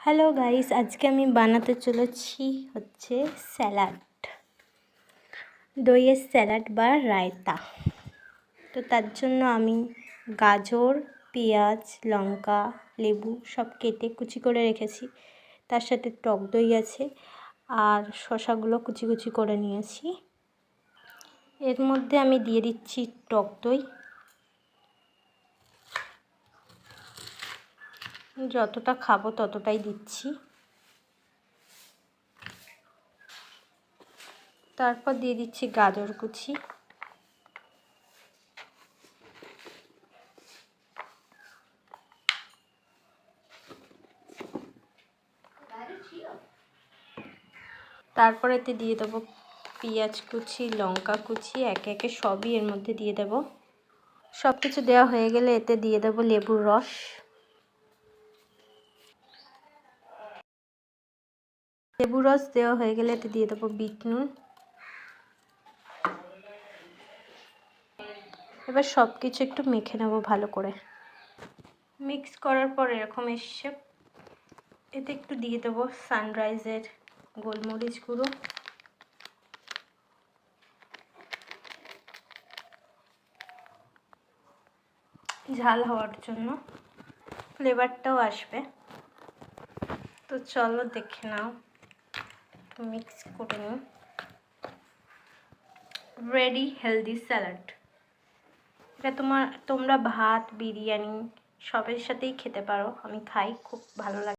Hello guys, আজকে আমি বানাতে চলেছি হচ্ছে স্যালাড, দইয়ের স্যালাড বা রায়তা। তো তার জন্য আমি গাজর, পেঁয়াজ, লঙ্কা, লেবু সব কেটে কুচি করে রেখেছি। তার সাথে টক দই আছে আর শসাগুলো কুচি কুচি করে নিয়েছি। এর মধ্যে আমি দিয়ে দিচ্ছি টক দই, যতটা খাবো ততটাই দিচ্ছি। তারপর দিয়ে দিচ্ছি গাজর কুচি, তারপর এতে দিয়ে দেবো পেঁয়াজ কুচি, লঙ্কা কুচি, একে একে সবই এর মধ্যে দিয়ে দেব। সব কিছু দেওয়া হয়ে গেলে এতে দিয়ে দেবো লেবুর রস। লেবুর রস দেওয়া হয়ে গেলে এতে দিয়ে দেবো বিট নুন। এবার সব কিছু একটু মেখে নেব ভালো করে। মিক্স করার পর এরকম এসে এতে একটু দিয়ে দেবো সানরাইজের গোলমরিচ গুঁড়ো, ঝাল হওয়ার জন্য, ফ্লেভারটাও আসবে। তো চলো দেখে নাও, মিক্স করে নিই। Ready healthy salad. এটা তোমরা ভাত, বিরিয়ানি সবের সাথেই খেতে পারো। আমি খাই, খুব ভালো লাগে।